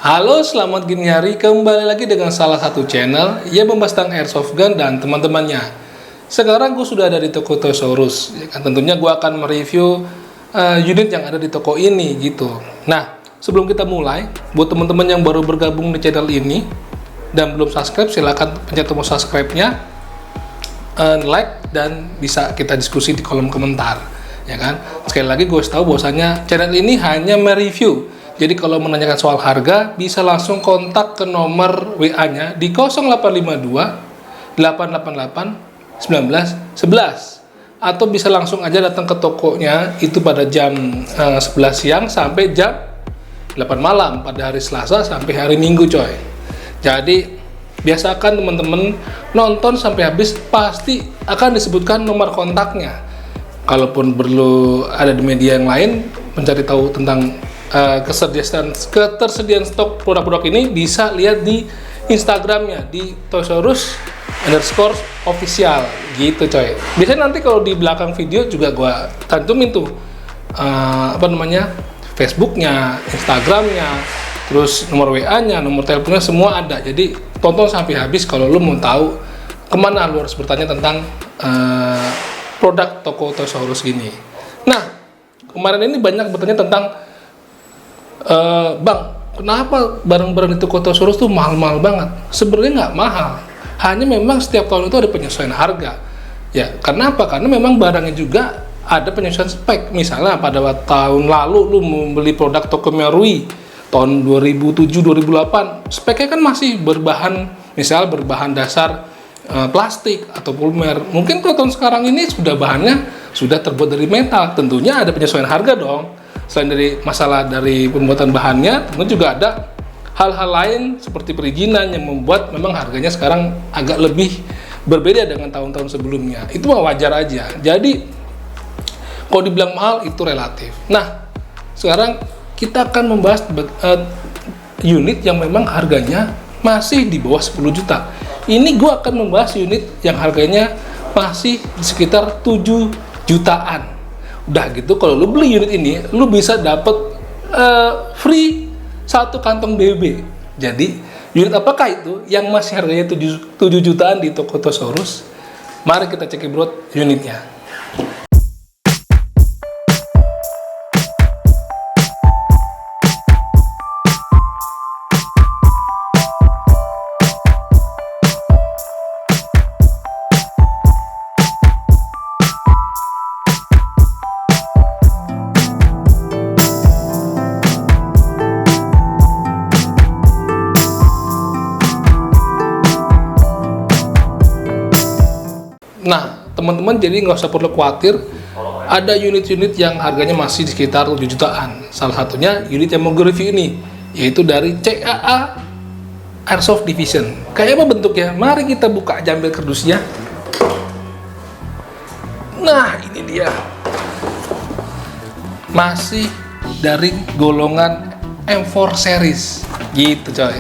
Halo, selamat gini hari. Kembali lagi dengan salah satu channel yang membahas tentang airsoft gun dan teman-temannya. Sekarang gue sudah ada di toko Toys ya kan? Tentunya gue akan mereview unit yang ada di toko ini gitu. Nah, sebelum kita mulai, buat teman-teman yang baru bergabung di channel ini dan belum subscribe, silahkan pencet tombol subscribe-nya, like, dan bisa kita diskusi di kolom komentar ya kan. Sekali lagi gue tahu bahwasanya channel ini hanya mereview. Jadi kalau menanyakan soal harga, bisa langsung kontak ke nomor WA-nya di 0852 888 1911, atau bisa langsung aja datang ke tokonya itu pada jam 11 siang sampai jam 8 malam pada hari Selasa sampai hari Minggu, coy. Jadi biasakan teman-teman nonton sampai habis, pasti akan disebutkan nomor kontaknya. Kalaupun perlu ada di media yang lain mencari tahu tentang ketersediaan stok produk-produk ini, bisa lihat di Instagramnya di toys_official gitu, coy. Biasanya nanti kalau di belakang video juga gua cantumin tuh Facebooknya, Instagramnya, terus nomor WA-nya, nomor teleponnya, semua ada. Jadi tonton sampai habis kalau lu mau tahu kemana lu harus bertanya tentang produk toko Toys gini. Nah, kemarin ini banyak bertanya tentang Bang, kenapa barang-barang di toko Toys tuh mahal-mahal banget? Sebenarnya nggak mahal, hanya memang setiap tahun itu ada penyesuaian harga. Ya, karena apa? Karena memang barangnya juga ada penyesuaian spek. Misalnya pada tahun lalu lu membeli produk toko Merui tahun 2007-2008, speknya kan masih berbahan dasar plastik atau polimer. Mungkin kalau tahun sekarang ini bahannya sudah terbuat dari metal, tentunya ada penyesuaian harga dong. Selain dari masalah dari pembuatan bahannya, tentu juga ada hal-hal lain seperti perizinan yang membuat memang harganya sekarang agak lebih berbeda dengan tahun-tahun sebelumnya. Itu wajar aja. Jadi kalau dibilang mahal itu relatif. Nah, sekarang kita akan membahas unit yang memang harganya masih di bawah 10 juta. Ini gue akan membahas unit yang harganya masih di sekitar 7 jutaan. Udah gitu, kalau lu beli unit ini, lu bisa dapet free 1 kantong BB. Jadi, unit apakah itu yang masih harganya 7 jutaan di toko Toys? Mari kita cek bro unitnya. Nah, teman-teman jadi nggak usah perlu khawatir, ada unit-unit yang harganya masih di sekitar 7 jutaan. Salah satunya unit yang mau gue review ini, yaitu dari CAA Airsoft Division. Kayak apa bentuknya? Mari kita buka aja, ambil kardusnya. Nah, ini dia. Masih dari golongan M4 series. Gitu, coy.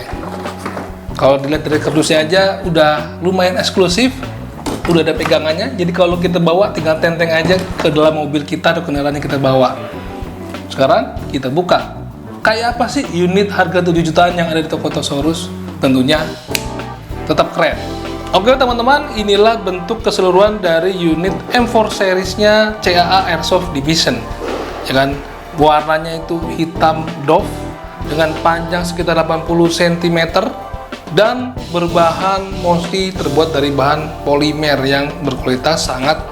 Kalau dilihat dari kardusnya aja udah lumayan eksklusif. Udah ada pegangannya, jadi kalau kita bawa tinggal tenteng aja ke dalam mobil kita atau kendaraan yang kita bawa. Sekarang kita buka. Kayak apa sih unit harga 7 jutaan yang ada di toko Toys? Tentunya tetap keren. Oke teman-teman, inilah bentuk keseluruhan dari unit M4 seriesnya CAA Airsoft Division. Ya kan, warnanya itu hitam doff dengan panjang sekitar 80 cm dan berbahan mostly terbuat dari bahan polimer yang berkualitas sangat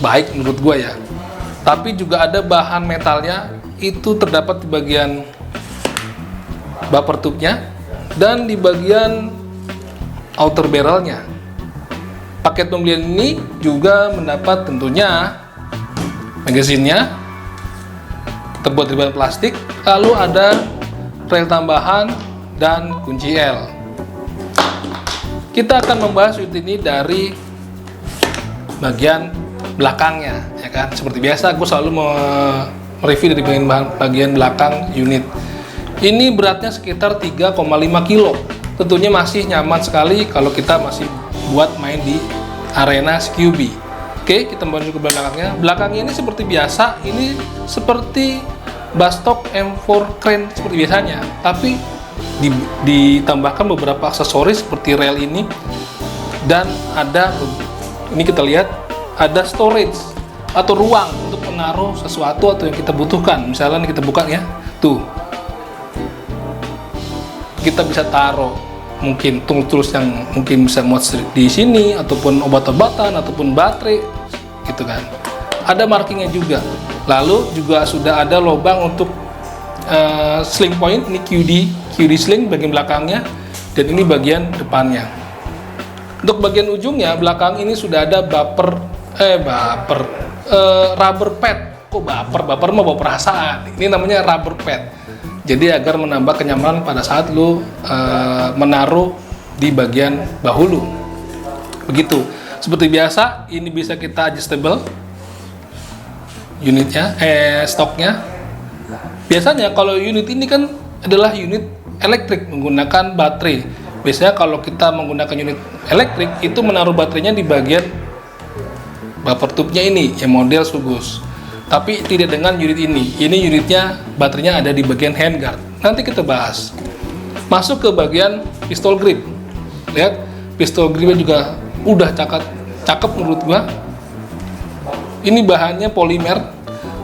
baik menurut gue ya. Tapi juga ada bahan metalnya, itu terdapat di bagian bumper tube-nya dan di bagian outer barrel-nya. Paket pembelian ini juga mendapat tentunya magazinnya terbuat dari bahan plastik, lalu ada rel tambahan dan kunci L. Kita akan membahas unit ini dari bagian belakangnya, ya kan. Seperti biasa, aku selalu mereview dari bagian belakang unit. Ini beratnya sekitar 3,5 kilo. Tentunya masih nyaman sekali kalau kita masih buat main di arena CQB. Oke, kita menuju ke belakangnya. Belakangnya ini seperti biasa, ini seperti Bastok M4 Crane seperti biasanya, tapi ditambahkan beberapa aksesoris seperti rel ini, dan ada, ini kita lihat, ada storage atau ruang untuk menaruh sesuatu atau yang kita butuhkan. Misalnya kita buka ya, tuh kita bisa taruh mungkin tools yang mungkin bisa muat di sini, ataupun obat-obatan, ataupun baterai gitu kan. Ada markingnya juga. Lalu juga sudah ada lubang untuk sling point. Ini QD sling bagian belakangnya, dan ini bagian depannya. Untuk bagian ujungnya belakang ini sudah ada rubber pad. Kok baper mah bawa perasaan. Ini namanya rubber pad. Jadi agar menambah kenyamanan pada saat lu menaruh di bagian bahu lu. Begitu. Seperti biasa, ini bisa kita adjustable unitnya, stoknya. Biasanya kalau unit ini kan adalah unit elektrik menggunakan baterai. Biasanya kalau kita menggunakan unit elektrik itu menaruh baterainya di bagian buffer tube-nya ini, yang model Sugus. Tapi tidak dengan unit ini. Ini unitnya baterainya ada di bagian handguard. Nanti kita bahas. Masuk ke bagian pistol grip. Lihat, pistol gripnya juga udah cakep menurut gua. Ini bahannya polimer,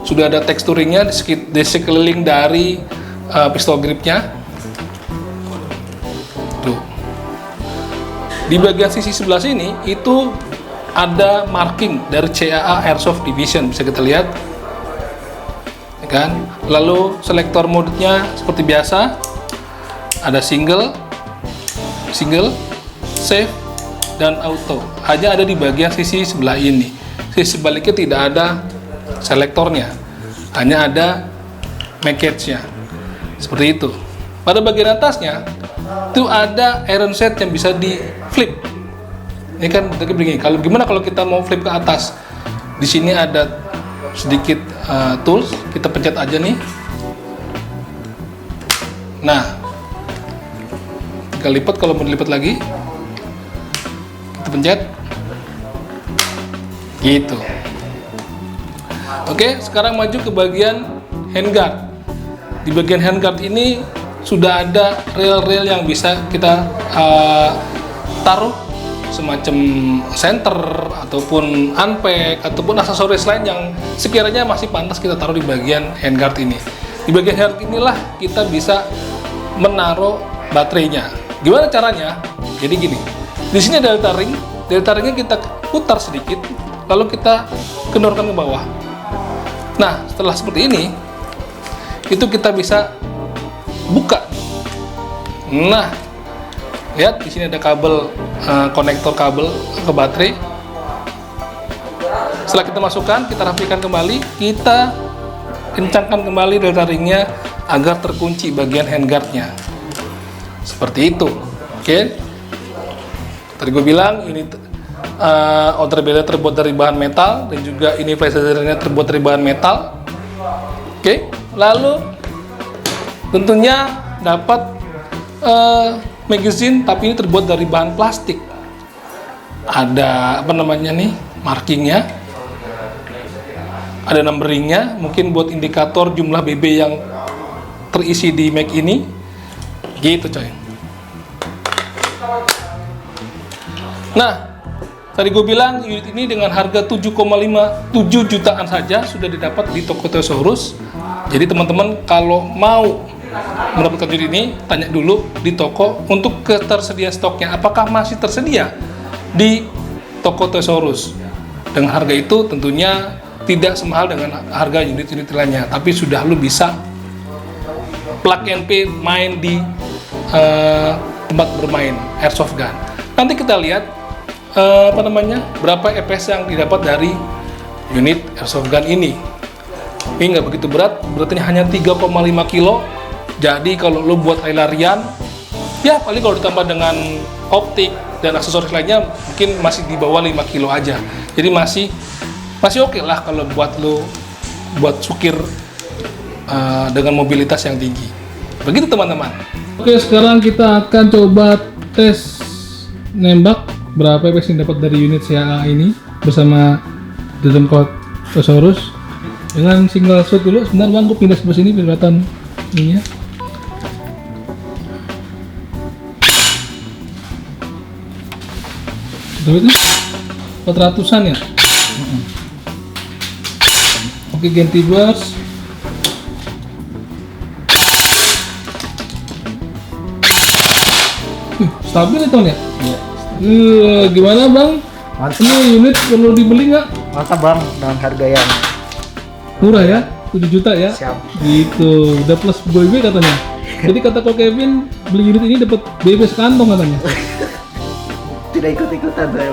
sudah ada teksturingnya di sekeliling dari pistol gripnya. Tuh. Di bagian sisi sebelah sini itu ada marking dari CAA Airsoft Division, bisa kita lihat, ya kan? Lalu selektor mode-nya seperti biasa, ada single, safe, dan auto. Hanya ada di bagian sisi sebelah ini. Sisi sebaliknya tidak ada selektornya, hanya ada package-nya. Seperti itu. Pada bagian atasnya itu ada iron set yang bisa di flip. Ini kan begini. Gimana kalau kita mau flip ke atas? Di sini ada sedikit tools, kita pencet aja nih. Nah, kita lipat, kalau mau dilipat lagi, kita pencet. Gitu. Oke, sekarang maju ke bagian handguard. Di bagian handguard ini sudah ada rail-rail yang bisa kita taruh semacam center ataupun unpack ataupun aksesoris lain yang sekiranya masih pantas kita taruh di bagian handguard ini. Di bagian handguard inilah kita bisa menaruh baterainya. Gimana caranya? Jadi gini. Di sini ada delta ring. Delta ringnya kita putar sedikit, lalu kita kendorkan ke bawah. Nah, setelah seperti ini, itu kita bisa buka. Nah, lihat di sini ada kabel, konektor kabel ke baterai. Setelah kita masukkan, kita rapikan kembali, kita kencangkan kembali delta ringnya agar terkunci bagian handguardnya. Seperti itu. Oke. Tadi gue bilang ini outer barrier terbuat dari bahan metal, dan juga ini flash hidernya terbuat dari bahan metal. Oke. Lalu tentunya dapat magazine, tapi ini terbuat dari bahan plastik. Ada markingnya, ada numberingnya, mungkin buat indikator jumlah BB yang terisi di mag ini. Gitu coy. Nah, tadi gue bilang unit ini dengan harga 7 jutaan saja sudah didapat di toko Thesaurus. Jadi teman-teman kalau mau mendapatkan unit ini, tanya dulu di toko untuk ketersediaan stoknya, apakah masih tersedia di toko Thesaurus. Dengan harga itu tentunya tidak semahal dengan harga unit-unit lainnya, tapi sudah lu bisa plug and play main di tempat bermain airsoft gun. Nanti kita lihat berapa EPS yang didapat dari unit airsoft gun ini. Ini nggak begitu berat, beratnya hanya 3,5 kilo. Jadi kalau lo buat lari-larian, ya paling kalau ditambah dengan optik dan aksesoris lainnya mungkin masih di bawah 5 kilo aja. Jadi masih oke lah kalau buat sukir dengan mobilitas yang tinggi. Begitu teman-teman. Oke, sekarang kita akan coba tes nembak berapa EPS yang dapat dari unit CAA ini bersama Dragon Code Thesaurus dengan single shot dulu. Sebentar bang, gue pindah sebelah sini biar kelihatan ininya. Berapa itu? 400-an ya? Oke, ganti bus. Stabil itu ya? Iya. Gimana bang? Mantap. Ini unit perlu dibeli nggak? Mantap bang, dengan harga yang Murah ya? 7 juta ya? siap. Gitu, udah plus BB katanya. Jadi kata Ko Kevin, beli unit ini dapat BB sekantong katanya. Tidak ikut-ikutan saya.